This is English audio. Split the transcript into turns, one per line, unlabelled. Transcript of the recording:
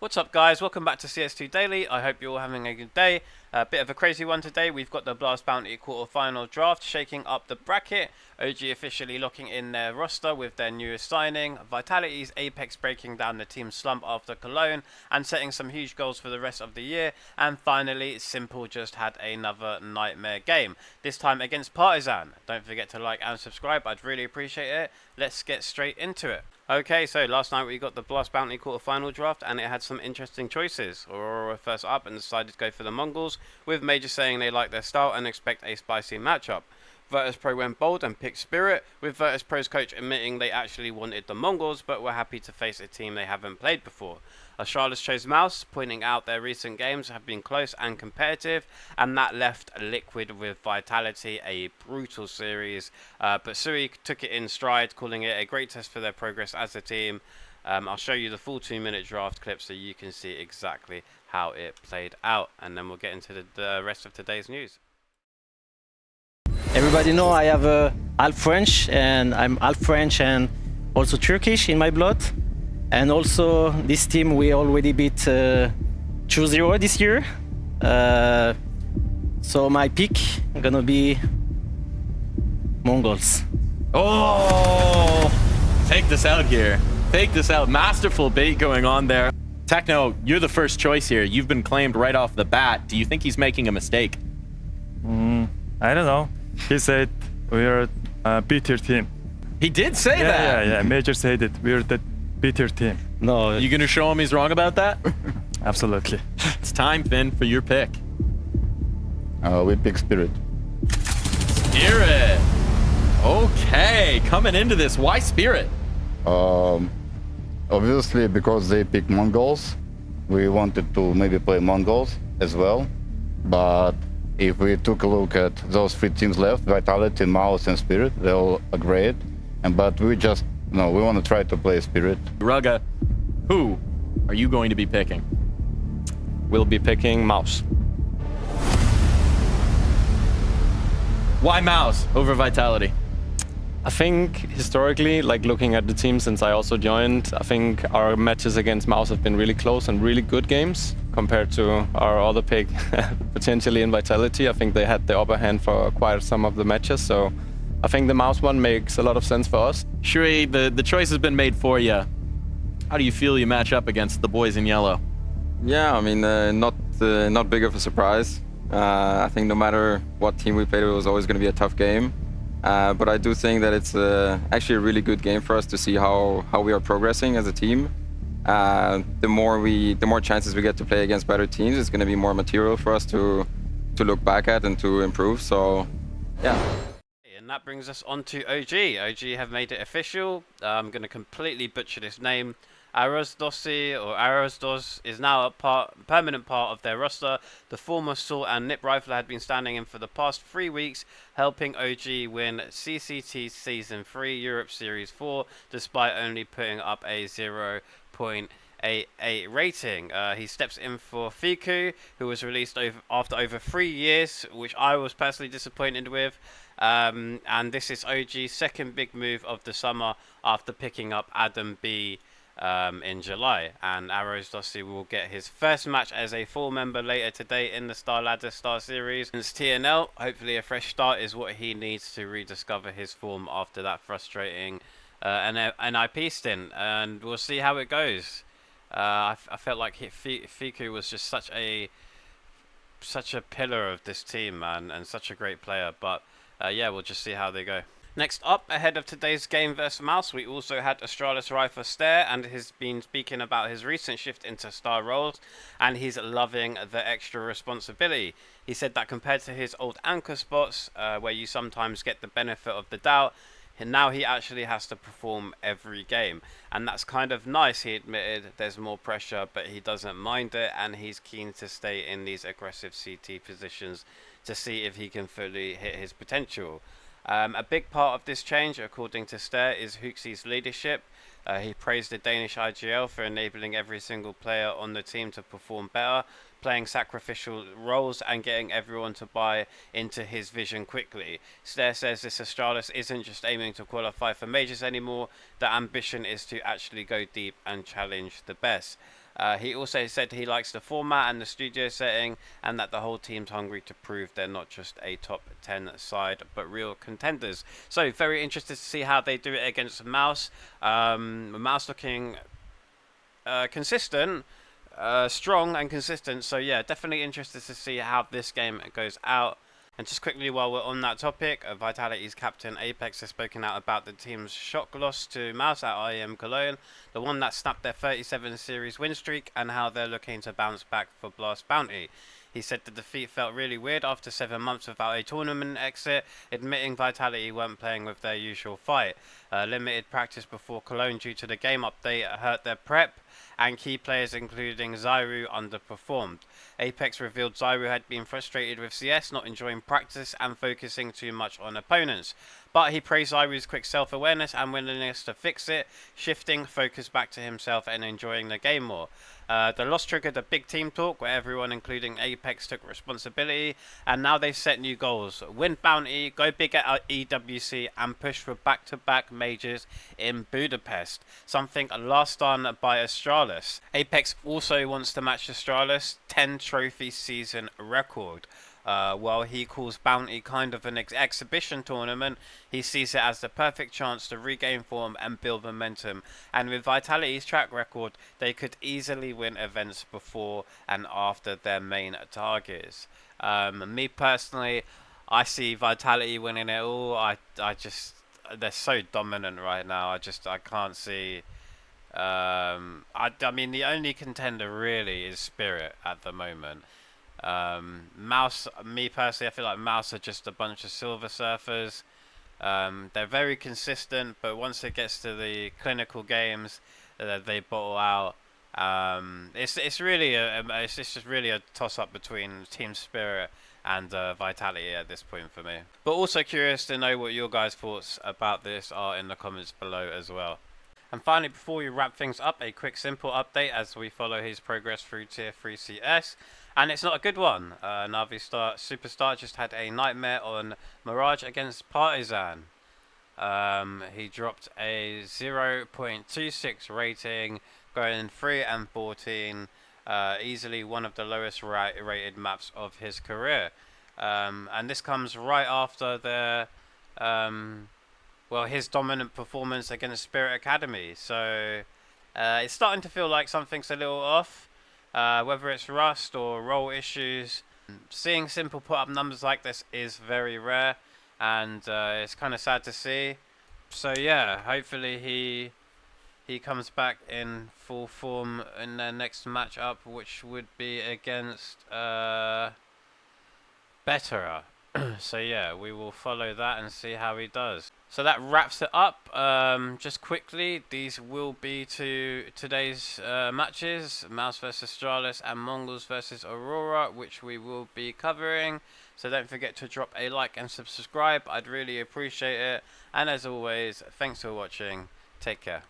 What's up, guys? Welcome back to CS2 Daily. I hope you're all having a good day. A bit of a crazy one today. We've got the Blast Bounty quarterfinal draft shaking up the bracket. OG officially locking in their roster with their newest signing. Vitality's Apex breaking down the team's slump after Cologne and setting some huge goals for the rest of the year. And finally, s1mple just had another nightmare game. This time against Partizan. Don't forget to like and subscribe. I'd really appreciate it. Let's get straight into it. Okay, so last night we got the Blast Bounty quarterfinal draft, and it had some interesting choices. Aurora were first up and decided to go for the Mongols, with Major saying they like their style and expect a spicy matchup. Virtus.pro went bold and picked Spirit, with Virtus.pro's coach admitting they actually wanted the Mongols, but were happy to face a team they haven't played before. Astralis chose Mouse, pointing out their recent games have been close and competitive, and that left Liquid with Vitality, a brutal series. But Sui took it in stride, calling it a great test for their progress as a team. I'll show you the full 2-minute draft clip so you can see exactly how it played out, and then we'll get into the rest of today's news.
Everybody know I have half French, and I'm half French and also Turkish in my blood. And also this team we already beat 2-0 this year. So my pick gonna be Mongols.
Oh, take this out here. Take this out. Masterful bait going on there. Techno, you're the first choice here. You've been claimed right off the bat. Do you think he's making a mistake?
I don't know. He said we are a better team.
He did say that.
Yeah. Major said it. We're the better team.
No,
You gonna show him he's wrong about that?
Absolutely.
It's time, Finn, for your pick.
We pick Spirit.
Spirit. Okay, coming into this, why Spirit?
Obviously, because they pick Mongols, we wanted to maybe play Mongols as well. But if we took a look at those three teams left, Vitality, Mouse, and Spirit, they all are great. But we just, we want to try to play Spirit.
Rugga, who are you going to be picking?
We'll be picking Mouse.
Why Mouse over Vitality?
I think historically, like looking at the team since I also joined, I think our matches against Mouse have been really close and really good games compared to our other pick, potentially in Vitality. I think they had the upper hand for quite some of the matches, so I think the Mouse one makes a lot of sense for us.
Shree, the choice has been made for you. How do you feel you match up against the boys in yellow?
Yeah, I mean, not big of a surprise. I think no matter what team we played, it was always going to be a tough game. But I do think that it's actually a really good game for us to see how we are progressing as a team. The more chances we get to play against better teams, it's going to be more material for us to look back at and to improve. So, yeah.
And that brings us on to OG. OG have made it official. I'm going to completely butcher this name. Arrozdoce or Arrozdoce is now a permanent part of their roster. The former Sword and Nip Rifler had been standing in for the past 3 weeks, helping OG win CCT Season 3 Europe Series 4, despite only putting up a 0.88 rating. He steps in for Fiku, who was released after over 3 years, which I was personally disappointed with. And this is OG's second big move of the summer after picking up Adam B in July, and arrozdoce will get his first match as a full member later today in the Star Ladder Star Series against TNL. Hopefully a fresh start is what he needs to rediscover his form after that frustrating NIP stint, and we'll see how it goes. I felt like Fiku was just such a pillar of this team, man, and such a great player, but yeah, we'll just see how they go. Next up, ahead of today's game versus Mouse, we also had Astralis Rifle Stare, and has been speaking about his recent shift into star roles, and he's loving the extra responsibility. He said that compared to his old anchor spots, where you sometimes get the benefit of the doubt, and now he actually has to perform every game, and that's kind of nice. He admitted there's more pressure, but he doesn't mind it, and he's keen to stay in these aggressive CT positions to see if he can fully hit his potential. A big part of this change, according to Stare, is Huxey's leadership. He praised the Danish IGL for enabling every single player on the team to perform better, playing sacrificial roles and getting everyone to buy into his vision quickly. Stare says this Astralis isn't just aiming to qualify for majors anymore, the ambition is to actually go deep and challenge the best. He also said he likes the format and the studio setting, and that the whole team's hungry to prove they're not just a top 10 side, but real contenders. So very interested to see how they do it against Mouse. Mouse looking consistent, strong and consistent. So yeah, definitely interested to see how this game goes out. And just quickly, while we're on that topic, Vitality's captain Apex has spoken out about the team's shock loss to Mouse at IEM Cologne, the one that snapped their 37 series win streak, and how they're looking to bounce back for Blast Bounty. He said the defeat felt really weird after 7 months without a tournament exit, admitting Vitality weren't playing with their usual fight. Limited practice before Cologne due to the game update hurt their prep, and key players including Zyru underperformed. Apex revealed Zyru had been frustrated with CS, not enjoying practice and focusing too much on opponents. But he praised Zyru's quick self-awareness and willingness to fix it, shifting focus back to himself and enjoying the game more. The loss triggered a big team talk where everyone, including Apex, took responsibility, and now they've set new goals. Win Bounty, go big at EWC, and push for back-to-back majors in Budapest, something last done by Astralis. Apex also wants to match Astralis' 10-trophy season record. While he calls Bounty kind of an exhibition tournament, he sees it as the perfect chance to regain form and build momentum. And with Vitality's track record, they could easily win events before and after their main targets. Me personally, I see Vitality winning it all. I just, they're so dominant right now. I can't see. I mean, the only contender really is Spirit at the moment. Mouse, me personally, I feel like Mouse are just a bunch of Silver Surfers. They're very consistent, but once it gets to the clinical games, they bottle out. It's just really a toss up between Team Spirit and Vitality at this point for me. But also curious to know what your guys' thoughts about this are in the comments below as well. And finally, before we wrap things up, a quick s1mple update as we follow his progress through Tier 3 CS. And it's not a good one. Navi Superstar just had a nightmare on Mirage against Partizan. He dropped a 0.26 rating, going 3 and 14. Easily one of the lowest rated maps of his career. And this comes right after their... his dominant performance against Spirit Academy. So it's starting to feel like something's a little off. Whether it's rust or role issues, seeing s1mple put up numbers like this is very rare, and it's kind of sad to see. So yeah, hopefully he comes back in full form in their next matchup, which would be against Betterer. So yeah, we will follow that and see how he does. So that wraps it up. Just quickly, these will be today's matches: Mouse versus Astralis and Mongols versus Aurora, which we will be covering. So don't forget to drop a like and subscribe. I'd really appreciate it. And as always, thanks for watching. Take care.